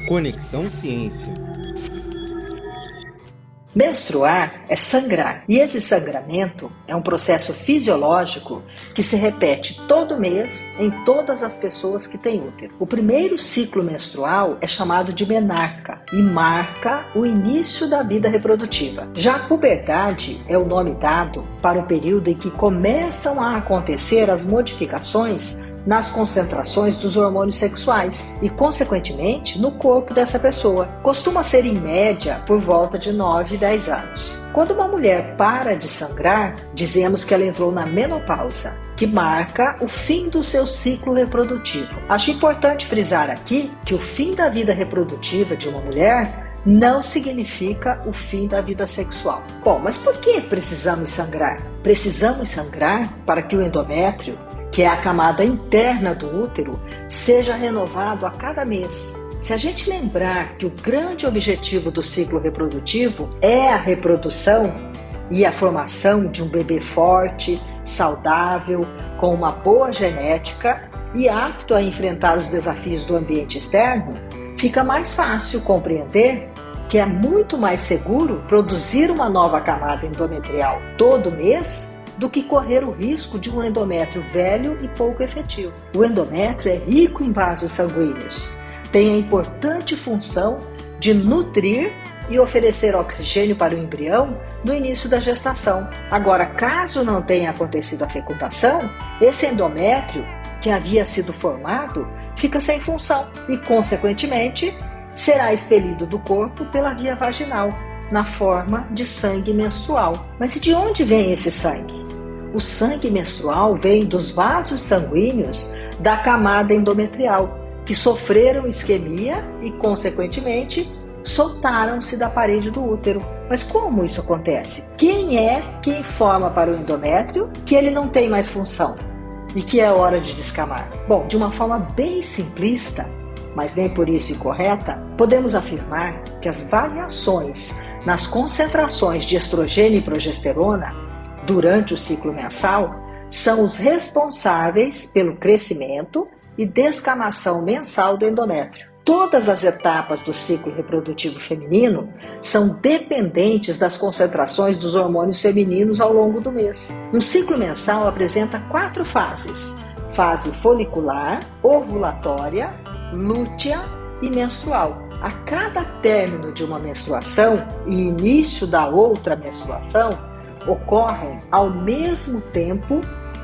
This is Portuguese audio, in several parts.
Conexão Ciência. Menstruar é sangrar, e esse sangramento é um processo fisiológico que se repete todo mês em todas as pessoas que têm útero. O primeiro ciclo menstrual é chamado de menarca e marca o início da vida reprodutiva. Já a puberdade é o nome dado para o período em que começam a acontecer as modificações nas concentrações dos hormônios sexuais e, consequentemente, no corpo dessa pessoa. Costuma ser, em média, por volta de 9 e 10 anos. Quando uma mulher para de sangrar, dizemos que ela entrou na menopausa, que marca o fim do seu ciclo reprodutivo. Acho importante frisar aqui que o fim da vida reprodutiva de uma mulher não significa o fim da vida sexual. Bom, mas por que precisamos sangrar? Precisamos sangrar para que o endométrio, que é a camada interna do útero, seja renovado a cada mês. Se a gente lembrar que o grande objetivo do ciclo reprodutivo é a reprodução e a formação de um bebê forte, saudável, com uma boa genética e apto a enfrentar os desafios do ambiente externo, fica mais fácil compreender que é muito mais seguro produzir uma nova camada endometrial todo mês do que correr o risco de um endométrio velho e pouco efetivo. O endométrio é rico em vasos sanguíneos, tem a importante função de nutrir e oferecer oxigênio para o embrião no início da gestação. Agora, caso não tenha acontecido a fecundação, esse endométrio que havia sido formado fica sem função e, consequentemente, será expelido do corpo pela via vaginal, na forma de sangue menstrual. Mas e de onde vem esse sangue? O sangue menstrual vem dos vasos sanguíneos da camada endometrial, que sofreram isquemia e, consequentemente, soltaram-se da parede do útero. Mas como isso acontece? Quem é que informa para o endométrio que ele não tem mais função e que é hora de descamar? Bom, de uma forma bem simplista, mas nem por isso incorreta, podemos afirmar que as variações nas concentrações de estrogênio e progesterona durante o ciclo mensal são os responsáveis pelo crescimento e descamação mensal do endométrio. Todas as etapas do ciclo reprodutivo feminino são dependentes das concentrações dos hormônios femininos ao longo do mês. Um ciclo mensal apresenta 4 fases: fase folicular, ovulatória, lútea e menstrual. A cada término de uma menstruação e início da outra menstruação, ocorrem ao mesmo tempo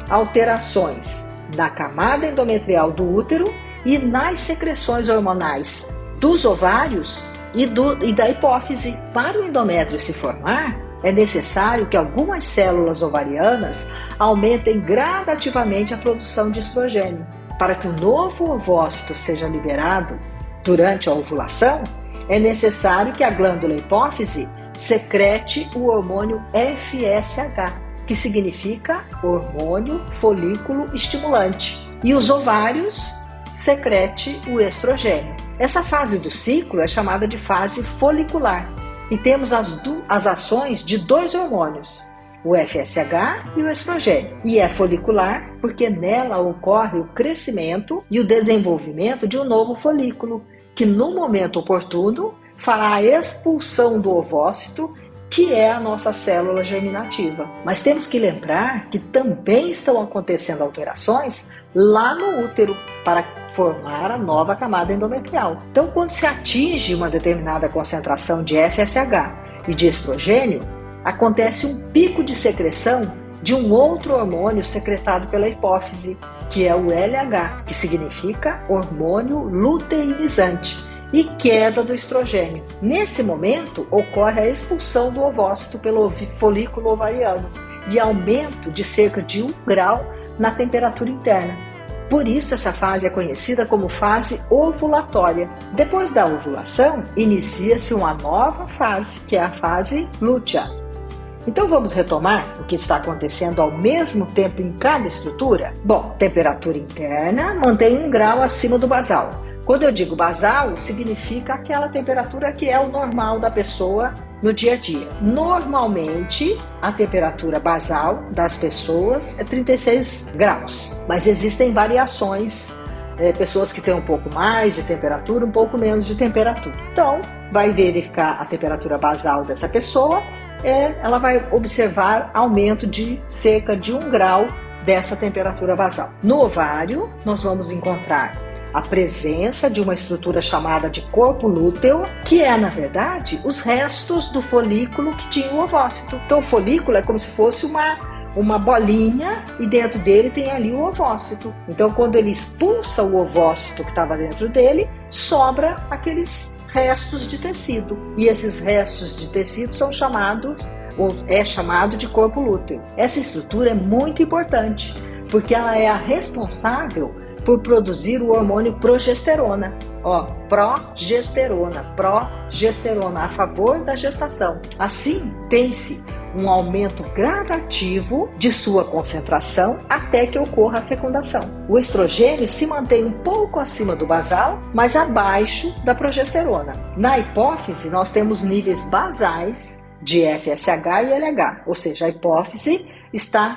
alterações na camada endometrial do útero e nas secreções hormonais dos ovários e da hipófise. Para o endométrio se formar, é necessário que algumas células ovarianas aumentem gradativamente a produção de estrogênio. Para que o novo ovócito seja liberado durante a ovulação, é necessário que a glândula hipófise secrete o hormônio FSH, que significa hormônio folículo estimulante, e os ovários secrete o estrogênio. Essa fase do ciclo é chamada de fase folicular e temos as ações de 2 hormônios, o FSH e o estrogênio. E é folicular porque nela ocorre o crescimento e o desenvolvimento de um novo folículo, que no momento oportuno fará a expulsão do ovócito, que é a nossa célula germinativa. Mas temos que lembrar que também estão acontecendo alterações lá no útero para formar a nova camada endometrial. Então, quando se atinge uma determinada concentração de FSH e de estrogênio, acontece um pico de secreção de um outro hormônio secretado pela hipófise, que é o LH, que significa hormônio luteinizante, e queda do estrogênio. Nesse momento, ocorre a expulsão do ovócito pelo folículo ovariano e aumento de cerca de 1 grau na temperatura interna. Por isso, essa fase é conhecida como fase ovulatória. Depois da ovulação, inicia-se uma nova fase, que é a fase lútea. Então vamos retomar o que está acontecendo ao mesmo tempo em cada estrutura? Bom, temperatura interna mantém 1 grau acima do basal. Quando eu digo basal, significa aquela temperatura que é o normal da pessoa no dia a dia. Normalmente, a temperatura basal das pessoas é 36 graus, mas existem variações pessoas que têm um pouco mais de temperatura, um pouco menos de temperatura. Então, vai verificar a temperatura basal dessa pessoa, ela vai observar aumento de cerca de 1 grau dessa temperatura basal. No ovário, nós vamos encontrar a presença de uma estrutura chamada de corpo lúteo, que é, na verdade, os restos do folículo que tinha o ovócito. Então, o folículo é como se fosse uma bolinha e dentro dele tem ali o ovócito. Então, quando ele expulsa o ovócito que estava dentro dele, sobra aqueles restos de tecido. E esses restos de tecido são chamados, ou é chamado de corpo lúteo. Essa estrutura é muito importante, porque ela é a responsável por produzir o hormônio progesterona. Progesterona, a favor da gestação. Assim, tem-se um aumento gradativo de sua concentração até que ocorra a fecundação. O estrogênio se mantém um pouco acima do basal, mas abaixo da progesterona. Na hipófise, nós temos níveis basais de FSH e LH, ou seja, a hipófise está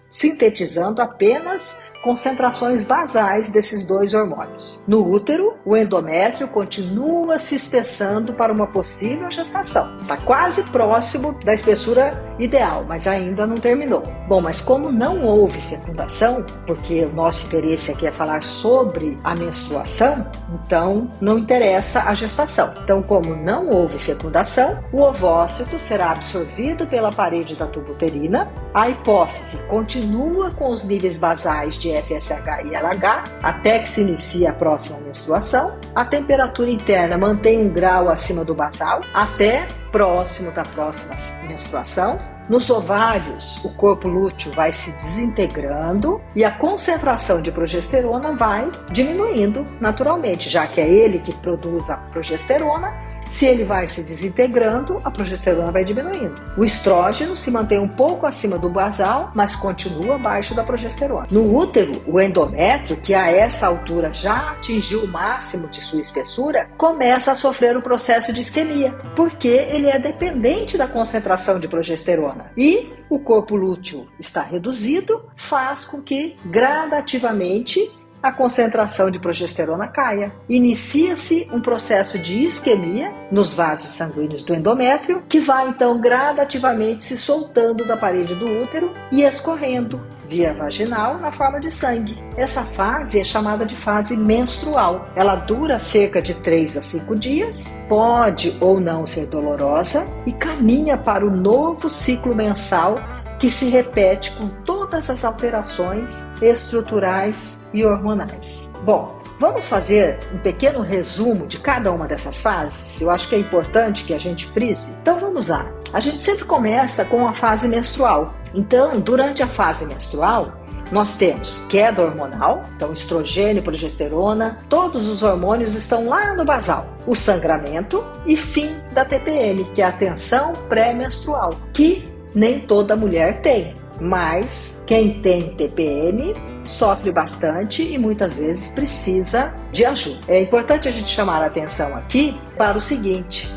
sintetizando apenas concentrações basais desses dois hormônios. No útero, o endométrio continua se espessando para uma possível gestação. Está quase próximo da espessura ideal, mas ainda não terminou. Bom, mas como não houve fecundação, porque o nosso interesse aqui é falar sobre a menstruação, então não interessa a gestação. Então, como não houve fecundação, o ovócito será absorvido pela parede da tuba uterina, a hipófise continua com os níveis basais de FSH e LH até que se inicie a próxima menstruação. A temperatura interna mantém 1 grau acima do basal até próximo da próxima menstruação. Nos ovários, o corpo lúteo vai se desintegrando e a concentração de progesterona vai diminuindo naturalmente, já que é ele que produz a progesterona. Se ele vai se desintegrando, a progesterona vai diminuindo. O estrógeno se mantém um pouco acima do basal, mas continua abaixo da progesterona. No útero, o endométrio, que a essa altura já atingiu o máximo de sua espessura, começa a sofrer o processo de isquemia, porque ele é dependente da concentração de progesterona. E o corpo lúteo está reduzido, faz com que gradativamente a concentração de progesterona caia. Inicia-se um processo de isquemia nos vasos sanguíneos do endométrio, que vai então gradativamente se soltando da parede do útero e escorrendo via vaginal na forma de sangue. Essa fase é chamada de fase menstrual. Ela dura cerca de 3 a 5 dias, pode ou não ser dolorosa e caminha para o novo ciclo mensal que se repete com todas as alterações estruturais e hormonais. Bom, vamos fazer um pequeno resumo de cada uma dessas fases? Eu acho que é importante que a gente frise. Então vamos lá. A gente sempre começa com a fase menstrual. Então, durante a fase menstrual, nós temos queda hormonal, então estrogênio, progesterona, todos os hormônios estão lá no basal. O sangramento e fim da TPM, que é a tensão pré-menstrual, que nem toda mulher tem, mas quem tem TPM sofre bastante e muitas vezes precisa de ajuda. É importante a gente chamar a atenção aqui para o seguinte: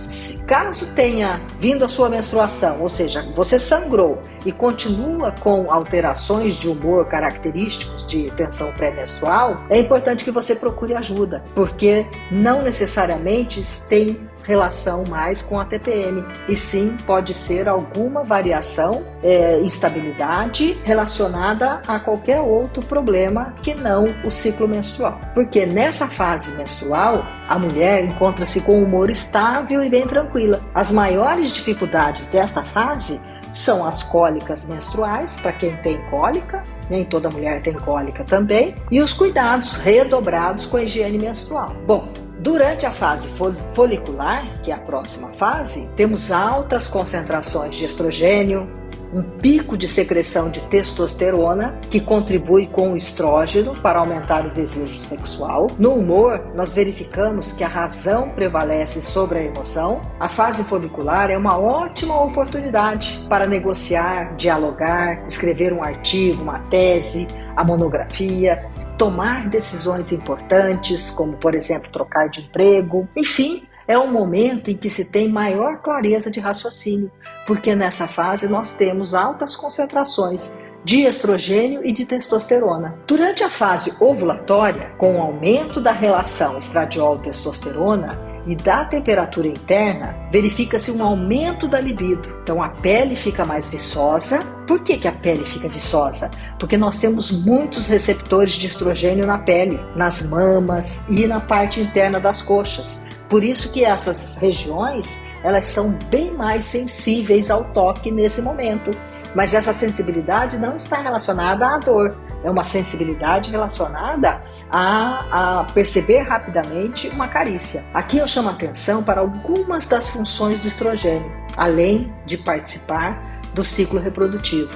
caso tenha vindo a sua menstruação, ou seja, você sangrou e continua com alterações de humor característicos de tensão pré-menstrual, é importante que você procure ajuda, porque não necessariamente tem relação mais com a TPM, e sim pode ser alguma variação, instabilidade relacionada a qualquer outro problema que não o ciclo menstrual. Porque nessa fase menstrual, a mulher encontra-se com um humor estável e bem tranquila. As maiores dificuldades desta fase são as cólicas menstruais, para quem tem cólica, nem toda mulher tem cólica também, e os cuidados redobrados com a higiene menstrual. Bom, durante a fase folicular, que é a próxima fase, temos altas concentrações de estrogênio, um pico de secreção de testosterona, que contribui com o estrógeno para aumentar o desejo sexual. No humor, nós verificamos que a razão prevalece sobre a emoção. A fase folicular é uma ótima oportunidade para negociar, dialogar, escrever um artigo, uma tese, a monografia, tomar decisões importantes, como, por exemplo, trocar de emprego. Enfim, é um momento em que se tem maior clareza de raciocínio, porque nessa fase nós temos altas concentrações de estrogênio e de testosterona. Durante a fase ovulatória, com o aumento da relação estradiol-testosterona e da temperatura interna, verifica-se um aumento da libido. Então a pele fica mais viçosa. Por que a pele fica viçosa? Porque nós temos muitos receptores de estrogênio na pele, nas mamas e na parte interna das coxas. Por isso que essas regiões, elas são bem mais sensíveis ao toque nesse momento. Mas essa sensibilidade não está relacionada à dor. É uma sensibilidade relacionada a perceber rapidamente uma carícia. Aqui eu chamo a atenção para algumas das funções do estrogênio, além de participar do ciclo reprodutivo.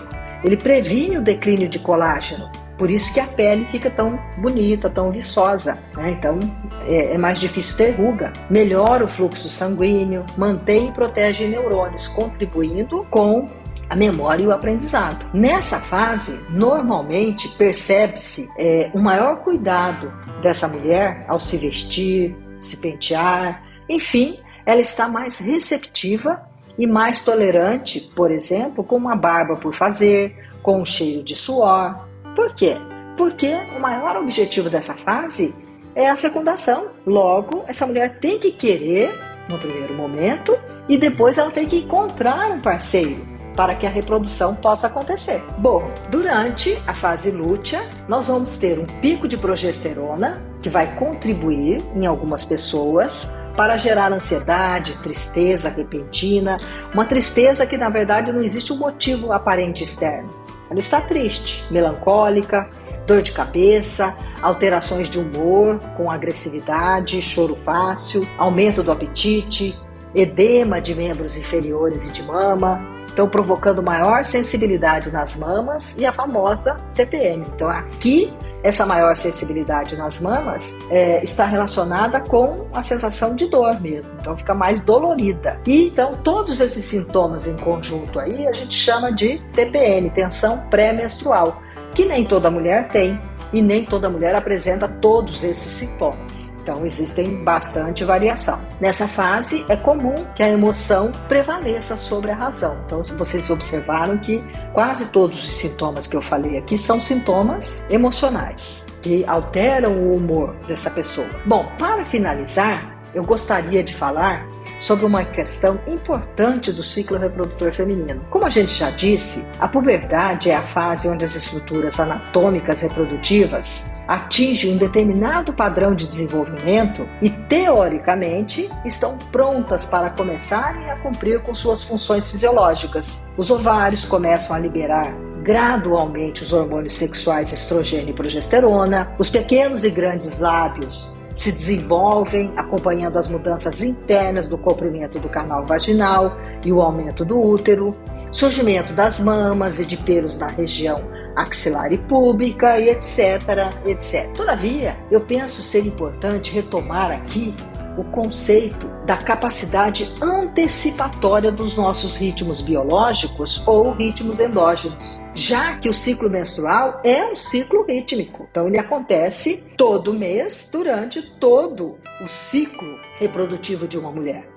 Ele previne o declínio de colágeno, por isso que a pele fica tão bonita, tão viçosa, né? Então é mais difícil ter ruga. Melhora o fluxo sanguíneo, mantém e protege neurônios, contribuindo com a memória e o aprendizado. Nessa fase, normalmente percebe-se um maior cuidado dessa mulher ao se vestir, se pentear, enfim, ela está mais receptiva e mais tolerante, por exemplo, com uma barba por fazer, com um cheiro de suor. Por quê? Porque o maior objetivo dessa fase é a fecundação. Logo, essa mulher tem que querer, no primeiro momento, e depois ela tem que encontrar um parceiro para que a reprodução possa acontecer. Bom, durante a fase lútea, nós vamos ter um pico de progesterona que vai contribuir em algumas pessoas para gerar ansiedade, tristeza repentina, uma tristeza que na verdade não existe um motivo aparente externo. Ela está triste, melancólica, dor de cabeça, alterações de humor com agressividade, choro fácil, aumento do apetite, edema de membros inferiores e de mama, então provocando maior sensibilidade nas mamas e a famosa TPM. Então aqui, essa maior sensibilidade nas mamas está relacionada com a sensação de dor mesmo, então fica mais dolorida. E então todos esses sintomas em conjunto aí a gente chama de TPM, tensão pré-menstrual, que nem toda mulher tem e nem toda mulher apresenta todos esses sintomas. Então existem bastante variação. Nessa fase é comum que a emoção prevaleça sobre a razão. Então vocês observaram que quase todos os sintomas que eu falei aqui são sintomas emocionais, que alteram o humor dessa pessoa. Bom, para finalizar, eu gostaria de falar sobre uma questão importante do ciclo reprodutor feminino. Como a gente já disse, a puberdade é a fase onde as estruturas anatômicas reprodutivas atingem um determinado padrão de desenvolvimento e, teoricamente, estão prontas para começarem a cumprir com suas funções fisiológicas. Os ovários começam a liberar gradualmente os hormônios sexuais estrogênio e progesterona, os pequenos e grandes lábios se desenvolvem acompanhando as mudanças internas do comprimento do canal vaginal e o aumento do útero, surgimento das mamas e de pelos na região axilar e púbica, e etc, etc. Todavia, eu penso ser importante retomar aqui o conceito da capacidade antecipatória dos nossos ritmos biológicos ou ritmos endógenos, já que o ciclo menstrual é um ciclo rítmico. Então ele acontece todo mês durante todo o ciclo reprodutivo de uma mulher.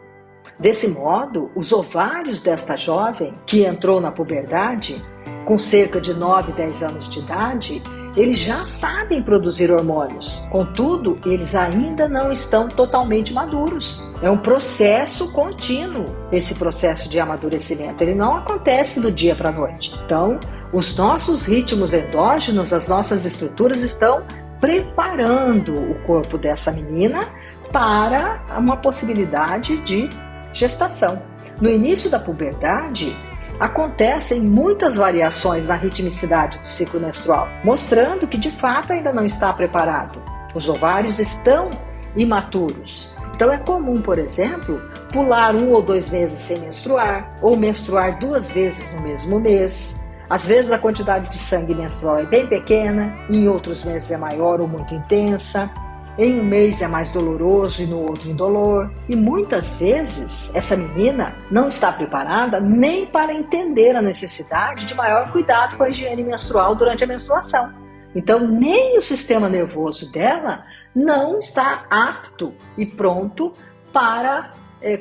Desse modo, os ovários desta jovem que entrou na puberdade, com cerca de 9, 10 anos de idade, eles já sabem produzir hormônios. Contudo, eles ainda não estão totalmente maduros. É um processo contínuo, esse processo de amadurecimento. Ele não acontece do dia para a noite. Então, os nossos ritmos endógenos, as nossas estruturas estão preparando o corpo dessa menina para uma possibilidade de gestação. No início da puberdade, acontecem muitas variações na ritmicidade do ciclo menstrual, mostrando que de fato ainda não está preparado. Os ovários estão imaturos. Então é comum, por exemplo, pular 1 ou 2 meses sem menstruar, ou menstruar 2 vezes no mesmo mês. Às vezes a quantidade de sangue menstrual é bem pequena, em outros meses é maior ou muito intensa. Em um mês é mais doloroso e no outro indolor. E muitas vezes essa menina não está preparada nem para entender a necessidade de maior cuidado com a higiene menstrual durante a menstruação. Então nem o sistema nervoso dela não está apto e pronto para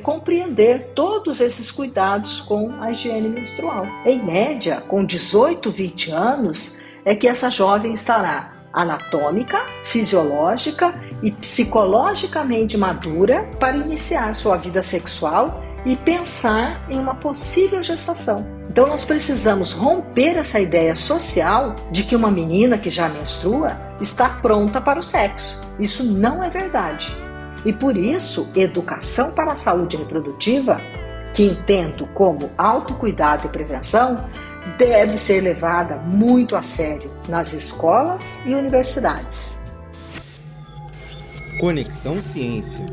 compreender todos esses cuidados com a higiene menstrual. Em média, com 18, 20 anos, é que essa jovem estará anatômica, fisiológica e psicologicamente madura para iniciar sua vida sexual e pensar em uma possível gestação. Então nós precisamos romper essa ideia social de que uma menina que já menstrua está pronta para o sexo. Isso não é verdade. E por isso, educação para a saúde reprodutiva, que entendo como autocuidado e prevenção, deve ser levada muito a sério nas escolas e universidades. Conexão Ciência.